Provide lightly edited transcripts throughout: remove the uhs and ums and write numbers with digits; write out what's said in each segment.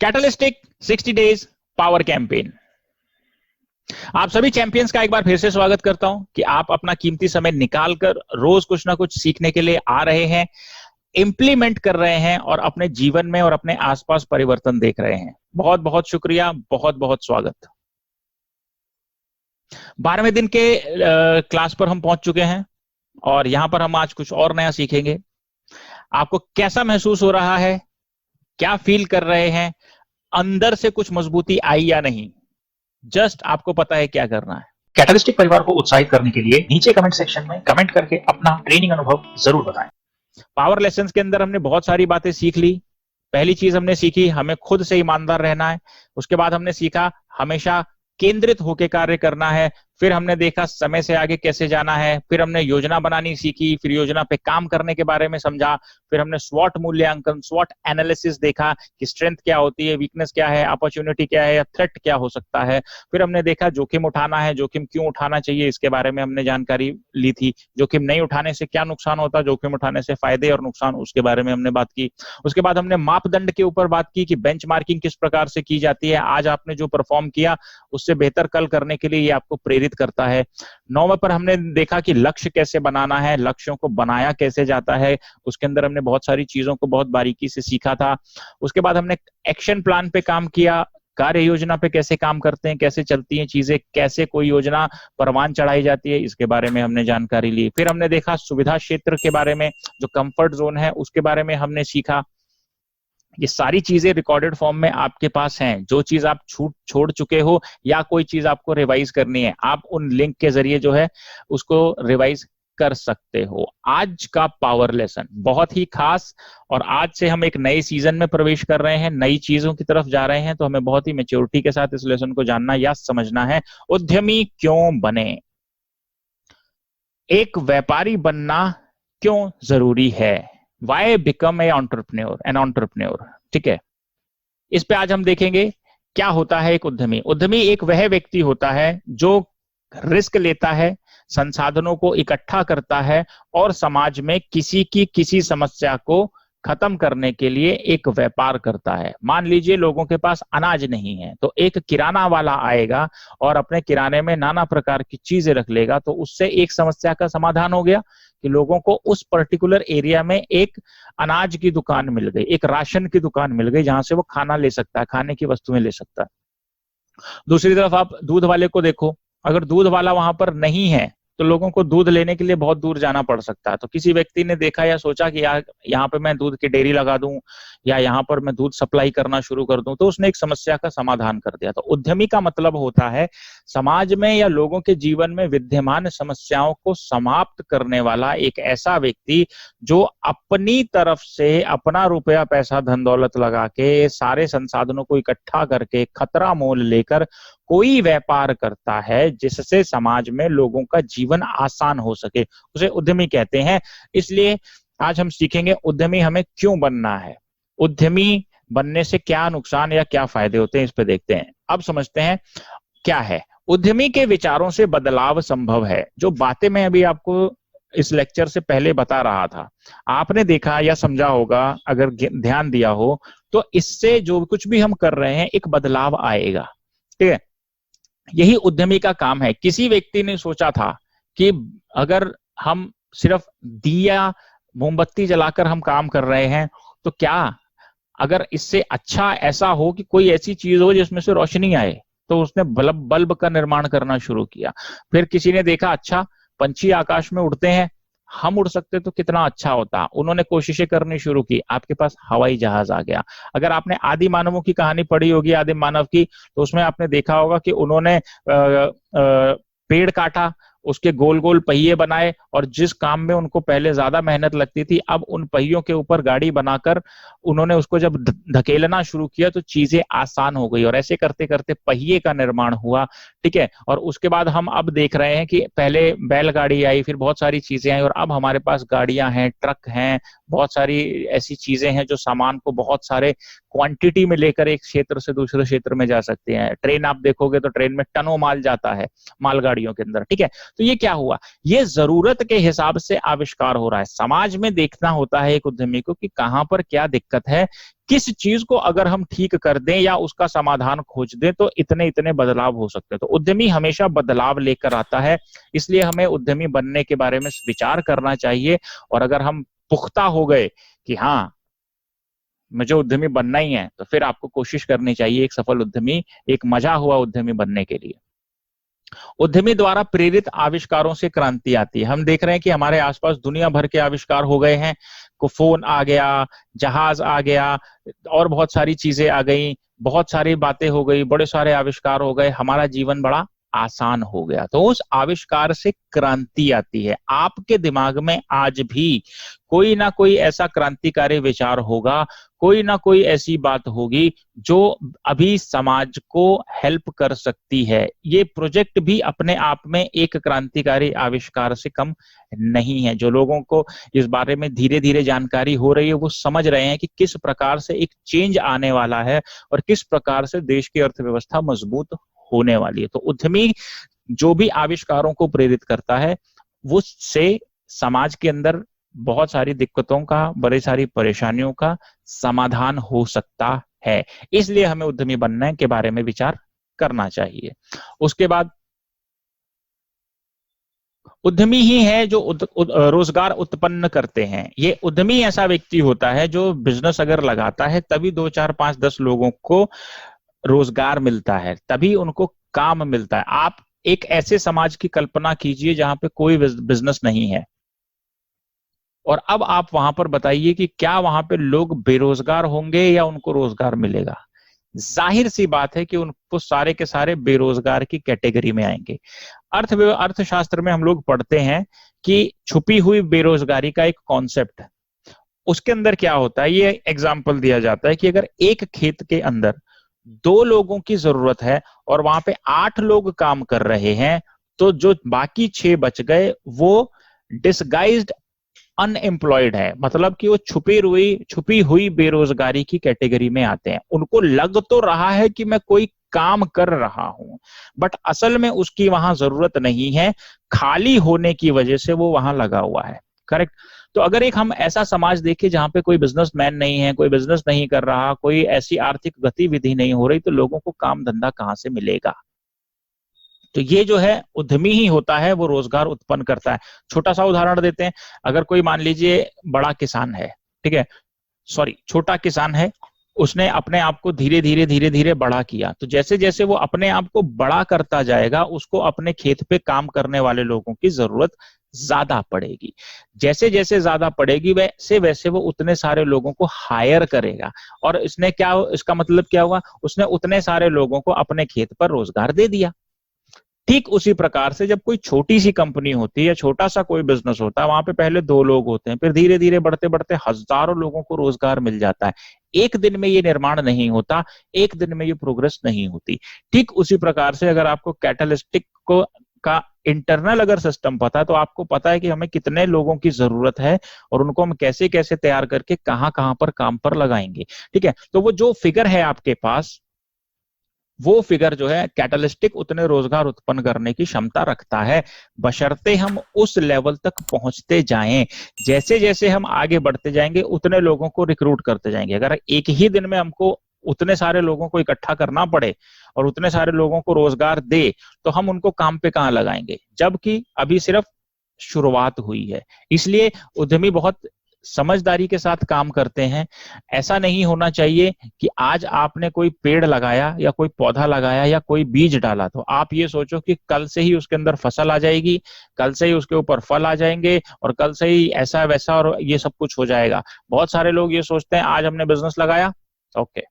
Catalytic 60 days power campaign. आप सभी champions का एक बार फिर से स्वागत करता हूं कि आप अपना कीमती समय निकालकर रोज कुछ ना कुछ सीखने के लिए आ रहे हैं, इंप्लीमेंट कर रहे हैं और अपने जीवन में और अपने आसपास परिवर्तन देख रहे हैं। बहुत बहुत शुक्रिया, बहुत बहुत स्वागत। 12वें दिन के क्लास पर हम पहुंच चुके हैं और यहां पर हम आज कुछ और नया सीखेंगे। आपको कैसा महसूस हो रहा है, क्या फील कर रहे हैं, अंदर से कुछ मजबूती आई या नहीं, जस्ट आपको पता है क्या करना है। कैटलिस्टिक परिवार को उत्साहित करने के लिए नीचे कमेंट सेक्शन में कमेंट करके अपना ट्रेनिंग अनुभव जरूर बताएं। पावर लेसन्स के अंदर हमने बहुत सारी बातें सीख ली। पहली चीज हमने सीखी, हमें खुद से ईमानदार रहना है। उसके बाद हमने सीखा हमेशा केंद्रित होकर कार्य करना है। फिर हमने देखा समय से आगे कैसे जाना है। फिर हमने योजना बनानी सीखी, फिर योजना पे काम करने के बारे में समझा। फिर हमने स्वॉट मूल्यांकन, स्वॉट एनालिसिस देखा कि स्ट्रेंथ क्या होती है, वीकनेस क्या है, अपॉर्चुनिटी क्या है या थ्रेट क्या हो सकता है। फिर हमने देखा जोखिम उठाना है, जोखिम क्यों उठाना चाहिए इसके बारे में हमने जानकारी ली थी। जोखिम नहीं उठाने से क्या नुकसान होता है, जोखिम उठाने से फायदे और नुकसान, उसके बारे में हमने बात की। उसके बाद हमने मापदंड के ऊपर बात की कि बेंचमार्किंग किस प्रकार से की जाती है। आज आपने जो परफॉर्म किया उससे बेहतर कल करने के लिए ये आपको प्रेरित करता है। 9वें पर हमने देखा कि लक्ष्य कैसे बनाना है, लक्ष्यों को बनाया कैसे जाता है। उसके अंदर हमने बहुत सारी चीजों को बहुत बारीकी से सीखा था। उसके बाद हमने एक्शन प्लान पे काम किया, कार्य योजना पे कैसे काम करते हैं, कैसे चलती हैं चीजें, कैसे कोई योजना परवान चढ़ाई जाती है, इसके बारे में हमने जानकारी ली। फिर हमने देखा सुविधा क्षेत्र के बारे में, जो कंफर्ट जोन है उसके बारे में हमने सीखा। ये सारी चीजें रिकॉर्डेड फॉर्म में आपके पास हैं। जो चीज आप छोड़ चुके हो या कोई चीज आपको रिवाइज करनी है, आप उन लिंक के जरिए जो है उसको रिवाइज कर सकते हो। आज का पावर लेसन बहुत ही खास, और आज से हम एक नए सीजन में प्रवेश कर रहे हैं, नई चीजों की तरफ जा रहे हैं, तो हमें बहुत ही मैच्योरिटी के साथ इस लेसन को जानना या समझना है। उद्यमी क्यों बने, एक व्यापारी बनना क्यों जरूरी है, why become a entrepreneur, an entrepreneur. ठीक है, इस पे आज हम देखेंगे क्या होता है एक उद्यमी। उद्यमी एक वह व्यक्ति होता है जो रिस्क लेता है, संसाधनों को इकट्ठा करता है और समाज में किसी की किसी समस्या को खत्म करने के लिए एक व्यापार करता है। मान लीजिए लोगों के पास अनाज नहीं है, तो एक किराना वाला आएगा और अपने किराने में नाना प्रकार की चीजें रख लेगा, तो उससे एक समस्या का समाधान हो गया कि लोगों को उस पर्टिकुलर एरिया में एक अनाज की दुकान मिल गई, एक राशन की दुकान मिल गई जहां से वो खाना ले सकता है, खाने की वस्तुएं ले सकता है। दूसरी तरफ आप दूध वाले को देखो, अगर दूध वाला वहां पर नहीं है तो लोगों को दूध लेने के लिए बहुत दूर जाना पड़ सकता है। तो किसी व्यक्ति ने देखा या सोचा कि यार यहाँ पे मैं दूध की डेयरी लगा दूं या यहाँ पर मैं दूध सप्लाई करना शुरू कर दूं, तो उसने एक समस्या का समाधान कर दिया। तो उद्यमी का मतलब होता है समाज में या लोगों के जीवन में विद्यमान समस्याओं को समाप्त करने वाला एक ऐसा व्यक्ति जो अपनी तरफ से अपना रुपया पैसा धन दौलत लगा के सारे संसाधनों को इकट्ठा करके खतरा मोल लेकर कोई व्यापार करता है जिससे समाज में लोगों का जीवन आसान हो सके, उसे उद्यमी कहते हैं। इसलिए आज हम सीखेंगे उद्यमी हमें क्यों बनना है, उद्यमी बनने से क्या नुकसान या क्या फायदे होते हैं, इस पे देखते हैं। अब समझते हैं क्या है उद्यमी के विचारों से बदलाव संभव है। जो बातें मैं अभी आपको इस लेक्चर से पहले बता रहा था, आपने देखा या समझा होगा, अगर ध्यान दिया हो तो इससे जो कुछ भी हम कर रहे हैं एक बदलाव आएगा। ठीक है, यही उद्यमी का काम है। किसी व्यक्ति ने सोचा था कि अगर हम सिर्फ दिया मोमबत्ती जलाकर हम काम कर रहे हैं, तो क्या अगर इससे अच्छा ऐसा हो कि कोई ऐसी चीज हो जिसमें से रोशनी आए, तो उसने बल्ब का निर्माण करना शुरू किया। फिर किसी ने देखा अच्छा पंछी आकाश में उड़ते हैं, हम उड़ सकते तो कितना अच्छा होता, उन्होंने कोशिशें करनी शुरू की, आपके पास हवाई जहाज आ गया। अगर आपने आदि मानवों की कहानी पढ़ी होगी, आदिम मानव की, तो उसमें आपने देखा होगा कि उन्होंने पेड़ काटा, उसके गोल गोल पहिए बनाए, और जिस काम में उनको पहले ज्यादा मेहनत लगती थी, अब उन पहियों के ऊपर गाड़ी बनाकर उन्होंने उसको जब धकेलना शुरू किया तो चीजें आसान हो गई, और ऐसे करते करते पहिए का निर्माण हुआ। ठीक है, और उसके बाद हम अब देख रहे हैं कि पहले बैलगाड़ी आई, फिर बहुत सारी चीजें आई, और अब हमारे पास गाड़ियां हैं, ट्रक हैं, बहुत सारी ऐसी चीजें हैं जो सामान को बहुत सारे क्वांटिटी में लेकर एक क्षेत्र से दूसरे क्षेत्र में जा सकते हैं। ट्रेन आप देखोगे तो ट्रेन में टनों माल जाता है मालगाड़ियों के अंदर। ठीक है, तो ये क्या हुआ, ये जरूरत के हिसाब से आविष्कार हो रहा है। समाज में देखना होता है एक उद्यमी को कि कहां पर क्या दिक्कत है, किस चीज को अगर हम ठीक कर दें या उसका समाधान खोज दें तो इतने इतने बदलाव हो सकते हैं। तो उद्यमी हमेशा बदलाव लेकर आता है, इसलिए हमें उद्यमी बनने के बारे में विचार करना चाहिए। और अगर हम पुख्ता हो गए कि हाँ मुझे उद्यमी बनना ही है, तो फिर आपको कोशिश करनी चाहिए एक सफल उद्यमी, एक मजा हुआ उद्यमी बनने के लिए। उद्यमी द्वारा प्रेरित आविष्कारों से क्रांति आती है। हम देख रहे हैं कि हमारे आसपास दुनिया भर के आविष्कार हो गए हैं। को फोन आ गया, जहाज आ गया, और बहुत सारी चीजें आ गई, बहुत सारी बातें हो गई, बड़े सारे आविष्कार हो गए, हमारा जीवन बड़ा आसान हो गया। तो उस आविष्कार से क्रांति आती है। आपके दिमाग में आज भी कोई ना कोई ऐसा क्रांतिकारी विचार होगा, कोई ना कोई ऐसी बात होगी जो अभी समाज को हेल्प कर सकती है। ये प्रोजेक्ट भी अपने आप में एक क्रांतिकारी आविष्कार से कम नहीं है। जो लोगों को इस बारे में धीरे धीरे जानकारी हो रही है, वो समझ रहे हैं कि किस प्रकार से एक चेंज आने वाला है और किस प्रकार से देश की अर्थव्यवस्था मजबूत होने वाली है। तो उद्यमी जो भी आविष्कारों को प्रेरित करता है, वो से समाज के अंदर बहुत सारी दिक्कतों का, बड़ी सारी परेशानियों का समाधान हो सकता है। इसलिए हमें उद्यमी बनने के बारे में विचार करना चाहिए। उसके बाद उद्यमी ही है जो रोजगार उत्पन्न करते हैं। ये उद्यमी ऐसा व्यक्ति होता है जो बिजनेस अगर लगाता है तभी 2, 4, 5, 10 लोगों को रोजगार मिलता है, तभी उनको काम मिलता है। आप एक ऐसे समाज की कल्पना कीजिए जहां पे कोई बिजनेस नहीं है, और अब आप वहां पर बताइए कि क्या वहां पे लोग बेरोजगार होंगे या उनको रोजगार मिलेगा? जाहिर सी बात है कि उनको सारे के सारे बेरोजगार की कैटेगरी में आएंगे। अर्थशास्त्र में हम लोग पढ़ते हैं कि छुपी हुई बेरोजगारी का एक कॉन्सेप्ट है। उसके अंदर क्या होता है, ये एग्जाम्पल दिया जाता है कि अगर एक खेत के अंदर 2 लोगों की जरूरत है और वहां पे 8 लोग काम कर रहे हैं, तो जो बाकी 6 बच गए वो डिसगाइज्ड अनएम्प्लॉयड है, मतलब कि वो छुपी हुई बेरोजगारी की कैटेगरी में आते हैं। उनको लग तो रहा है कि मैं कोई काम कर रहा हूं, बट असल में उसकी वहां जरूरत नहीं है, खाली होने की वजह से वो वहां लगा हुआ है। करेक्ट। तो अगर एक हम ऐसा समाज देखें जहां पे कोई बिजनेसमैन नहीं है, कोई बिजनेस नहीं कर रहा, कोई ऐसी आर्थिक गतिविधि नहीं हो रही, तो लोगों को काम धंधा कहां से मिलेगा? तो ये जो है उद्यमी ही होता है, वो रोजगार उत्पन्न करता है। छोटा सा उदाहरण देते हैं, अगर कोई मान लीजिए बड़ा किसान है, ठीक है, सॉरी छोटा किसान है, उसने अपने आप को धीरे धीरे बड़ा किया, तो जैसे जैसे वो अपने आप को बड़ा करता जाएगा, उसको अपने खेत पे काम करने वाले लोगों की जरूरत ज्यादा पड़ेगी। जैसे जैसे ज्यादा पड़ेगी वैसे वैसे वो उतने सारे लोगों को हायर करेगा, और इसका मतलब क्या हुआ, उसने उतने सारे लोगों को अपने खेत पर रोजगार दे दिया। ठीक उसी प्रकार से जब कोई छोटी सी कंपनी होती है या छोटा सा कोई बिजनेस होता है, वहां पे पहले 2 लोग होते हैं, फिर धीरे धीरे बढ़ते बढ़ते हजारों लोगों को रोजगार मिल जाता है। एक दिन में ये निर्माण नहीं होता, एक दिन में ये प्रोग्रेस नहीं होती। ठीक उसी प्रकार से अगर आपको कैटलिस्टिक को का इंटरनल अगर सिस्टम पता है, तो आपको पता है कि हमें कितने लोगों की जरूरत है और उनको हम कैसे कैसे तैयार करके कहां कहां पर काम पर लगाएंगे। ठीक है, तो वो जो फिगर है आपके पास, वो फिगर जो है कैटलिस्टिक उतने रोजगार उत्पन्न करने की क्षमता रखता है, बशर्ते हम उस लेवल तक पहुंचते जाएं। जैसे जैसे हम आगे बढ़ते जाएंगे उतने लोगों को रिक्रूट करते जाएंगे। अगर एक ही दिन में हमको उतने सारे लोगों को इकट्ठा करना पड़े और उतने सारे लोगों को रोजगार दे, तो हम उनको काम पे कहां लगाएंगे, जबकि अभी सिर्फ शुरुआत हुई है। इसलिए उद्यमी बहुत समझदारी के साथ काम करते हैं। ऐसा नहीं होना चाहिए कि आज आपने कोई पेड़ लगाया या कोई पौधा लगाया या कोई बीज डाला, तो आप ये सोचो कि कल से ही उसके अंदर फसल आ जाएगी, कल से ही उसके ऊपर फल आ जाएंगे और कल से ही ऐसा वैसा और ये सब कुछ हो जाएगा। बहुत सारे लोग ये सोचते हैं आज हमने बिजनेस लगाया, ओके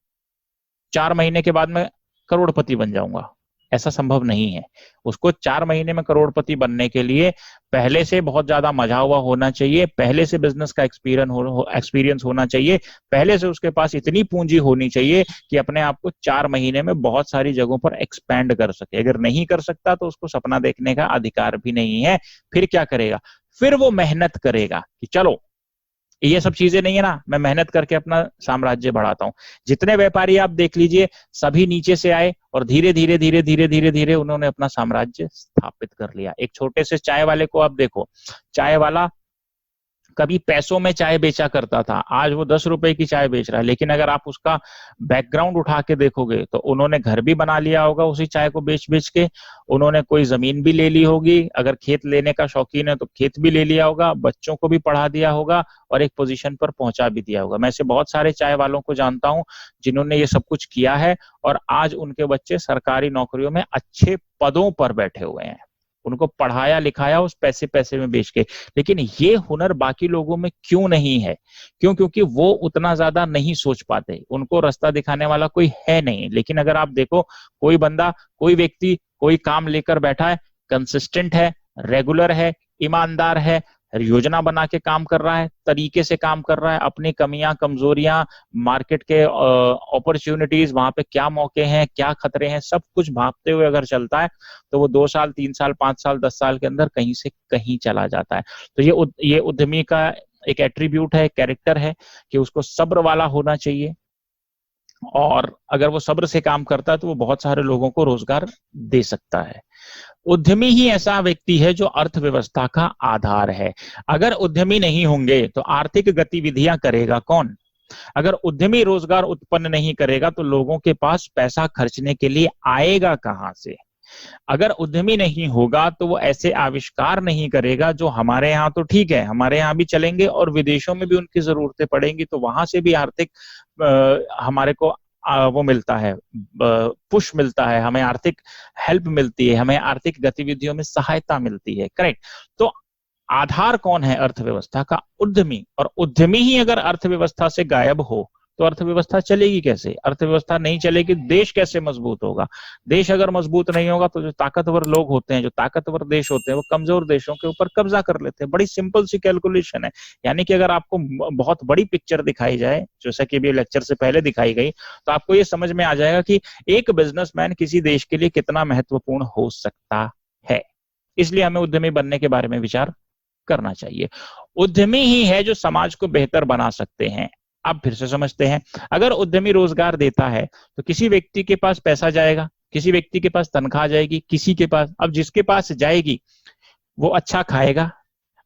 4 महीने के बाद मैं करोड़पति बन जाऊंगा। ऐसा संभव नहीं है। उसको 4 महीने में करोड़पति बनने के लिए पहले से बहुत ज्यादा मजा हुआ होना चाहिए, पहले से बिजनेस का एक्सपीरियंस होना चाहिए, पहले से उसके पास इतनी पूंजी होनी चाहिए कि अपने आप को 4 महीने में बहुत सारी जगहों पर एक्सपैंड कर सके। अगर नहीं कर सकता तो उसको सपना देखने का अधिकार भी नहीं है। फिर क्या करेगा, फिर वो मेहनत करेगा कि चलो ये सब चीजें नहीं है ना, मैं मेहनत करके अपना साम्राज्य बढ़ाता हूं। जितने व्यापारी आप देख लीजिए, सभी नीचे से आए और धीरे धीरे धीरे धीरे धीरे धीरे उन्होंने अपना साम्राज्य स्थापित कर लिया। एक छोटे से चाय वाले को आप देखो, चाय वाला कभी पैसों में चाय बेचा करता था, आज वो 10 रुपए की चाय बेच रहा है। लेकिन अगर आप उसका बैकग्राउंड उठा के देखोगे तो उन्होंने घर भी बना लिया होगा उसी चाय को बेच बेच के, उन्होंने कोई जमीन भी ले ली होगी, अगर खेत लेने का शौकीन है तो खेत भी ले लिया होगा, बच्चों को भी पढ़ा दिया होगा और एक पोजीशन पर पहुंचा भी दिया होगा। मैं ऐसे बहुत सारे चाय वालों को जानता हूं जिन्होंने ये सब कुछ किया है और आज उनके बच्चे सरकारी नौकरियों में अच्छे पदों पर बैठे हुए हैं, उनको पढ़ाया लिखाया उस पैसे पैसे में बेच के। लेकिन ये हुनर बाकी लोगों में क्यों नहीं है? क्यों? क्योंकि वो उतना ज्यादा नहीं सोच पाते, उनको रास्ता दिखाने वाला कोई है नहीं। लेकिन अगर आप देखो, कोई बंदा, कोई व्यक्ति कोई काम लेकर बैठा है, कंसिस्टेंट है, रेगुलर है, ईमानदार है, योजना बना के काम कर रहा है, तरीके से काम कर रहा है, अपनी कमियां कमजोरियां, मार्केट के अपॉर्चुनिटीज, वहां पे क्या मौके हैं, क्या खतरे हैं, सब कुछ भांपते हुए अगर चलता है तो वो 2 साल 3 साल 5 साल 10 साल के अंदर कहीं से कहीं चला जाता है। तो ये उद्यमी का एक एट्रीब्यूट है, कैरेक्टर है कि उसको सब्र वाला होना चाहिए, और अगर वो सब्र से काम करता है तो वो बहुत सारे लोगों को रोजगार दे सकता है। उद्यमी ही ऐसा व्यक्ति है जो अर्थव्यवस्था का आधार है। अगर उद्यमी नहीं होंगे तो आर्थिक गतिविधियां करेगा कौन? अगर उद्यमी रोजगार उत्पन्न नहीं करेगा तो लोगों के पास पैसा खर्चने के लिए आएगा कहां से? अगर उद्यमी नहीं होगा तो वो ऐसे आविष्कार नहीं करेगा जो हमारे यहाँ तो ठीक है, हमारे यहाँ भी चलेंगे और विदेशों में भी उनकी जरूरतें पड़ेंगी, तो वहां से भी आर्थिक हमारे को वो मिलता है, पुश मिलता है, हमें आर्थिक हेल्प मिलती है, हमें आर्थिक गतिविधियों में सहायता मिलती है। करेक्ट? तो आधार कौन है अर्थव्यवस्था का? उद्यमी। और उद्यमी ही अगर अर्थव्यवस्था से गायब हो तो अर्थव्यवस्था चलेगी कैसे? अर्थव्यवस्था नहीं चलेगी, देश कैसे मजबूत होगा? देश अगर मजबूत नहीं होगा तो जो ताकतवर लोग होते हैं, जो ताकतवर देश होते हैं, वो कमजोर देशों के ऊपर कब्जा कर लेते हैं। बड़ी सिंपल सी कैलकुलेशन है। यानी कि अगर आपको बहुत बड़ी पिक्चर दिखाई जाए, जैसा कि अभी लेक्चर से पहले दिखाई गई, तो आपको ये समझ में आ जाएगा कि एक बिजनेसमैन किसी देश के लिए कितना महत्वपूर्ण हो सकता है। इसलिए हमें उद्यमी बनने के बारे में विचार करना चाहिए। उद्यमी ही है जो समाज को बेहतर बना सकते हैं। अब फिर से समझते हैं, अगर उद्यमी रोजगार देता है तो किसी व्यक्ति के पास पैसा जाएगा, किसी व्यक्ति के पास तनख्वाह जाएगी, किसी के पास, अब जिसके पास जाएगी वो अच्छा खाएगा,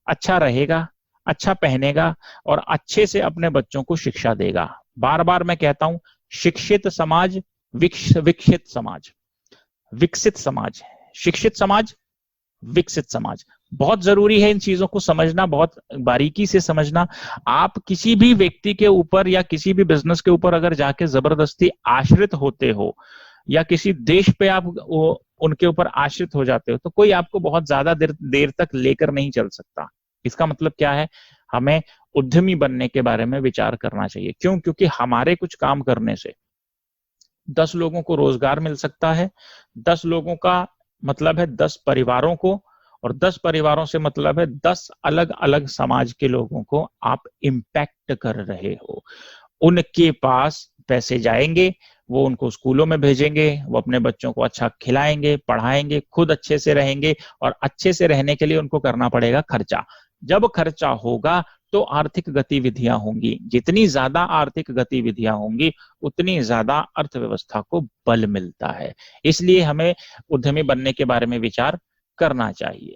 अच्छा रहेगा, अच्छा पहनेगा और अच्छे से अपने बच्चों को शिक्षा देगा। बार बार मैं कहता हूं, शिक्षित समाज विकसित समाज, विकसित समाज, शिक्षित समाज, विकसित समाज। बहुत जरूरी है इन चीजों को समझना, बहुत बारीकी से समझना। आप किसी भी व्यक्ति के ऊपर या किसी भी बिजनेस के ऊपर अगर जाके जबरदस्ती आश्रित होते हो या किसी देश पे आप उनके ऊपर आश्रित हो जाते हो तो कोई आपको बहुत ज्यादा देर तक लेकर नहीं चल सकता। इसका मतलब क्या है? हमें उद्यमी बनने के बारे में विचार करना चाहिए। क्यों? क्योंकि हमारे कुछ काम करने से 10 लोगों को रोजगार मिल सकता है। 10 लोगों का मतलब है 10 परिवारों को, और 10 परिवारों से मतलब है 10 अलग अलग समाज के लोगों को आप इम्पैक्ट कर रहे हो। उनके पास पैसे जाएंगे, वो उनको स्कूलों में भेजेंगे, वो अपने बच्चों को अच्छा खिलाएंगे, पढ़ाएंगे, खुद अच्छे से रहेंगे, और अच्छे से रहने के लिए उनको करना पड़ेगा खर्चा। जब खर्चा होगा तो आर्थिक गतिविधियां होंगी। जितनी ज्यादा आर्थिक गतिविधियां होंगी उतनी ज्यादा अर्थव्यवस्था को बल मिलता है। इसलिए हमें उद्यमी बनने के बारे में विचार करना चाहिए।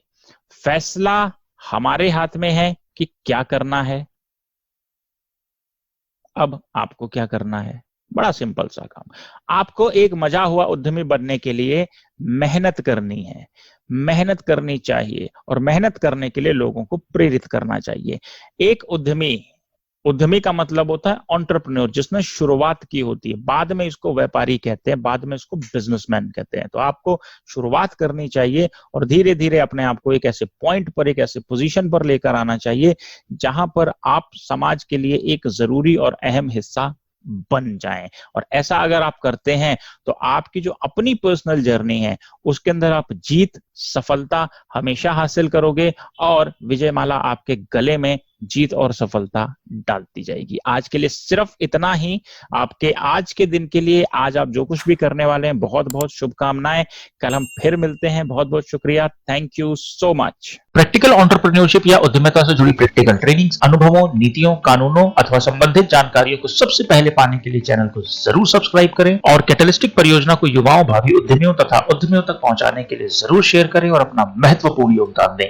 फैसला हमारे हाथ में है कि क्या करना है। अब आपको क्या करना है? बड़ा सिंपल सा काम। आपको एक मजा हुआ उद्यमी बनने के लिए मेहनत करनी है, मेहनत करनी चाहिए, और मेहनत करने के लिए लोगों को प्रेरित करना चाहिए। एक उद्यमी का मतलब होता है एंटरप्रेन्योर, जिसने शुरुआत की होती है। बाद में इसको व्यापारी कहते हैं, बाद में इसको बिजनेसमैन कहते हैं। तो आपको शुरुआत करनी चाहिए और धीरे धीरे अपने आप को एक ऐसे पॉइंट पर, एक ऐसे पोजीशन पर लेकर आना चाहिए जहां पर आप समाज के लिए एक जरूरी और अहम हिस्सा बन जाएं। और ऐसा अगर आप करते हैं तो आपकी जो अपनी पर्सनल जर्नी है उसके अंदर आप जीत, सफलता हमेशा हासिल करोगे, और विजयमाला आपके गले में जीत और सफलता डालती जाएगी। आज के लिए सिर्फ इतना ही। आपके आज के दिन के लिए, आज आप जो कुछ भी करने वाले हैं, बहुत बहुत शुभकामनाएं। कल हम फिर मिलते हैं। बहुत बहुत शुक्रिया। Thank you so much. Practical entrepreneurship या उद्यमिता से जुड़ी प्रैक्टिकल ट्रेनिंग्स, अनुभवों, नीतियों, कानूनों अथवा संबंधित जानकारियों को सबसे पहले पाने के लिए चैनल को जरूर सब्सक्राइब करें, और कैटलिस्टिक परियोजना को युवाओं, भावी उद्यमियों तथा उद्यमियों तक पहुंचाने के लिए जरूर शेयर करें और अपना महत्वपूर्ण योगदान दें।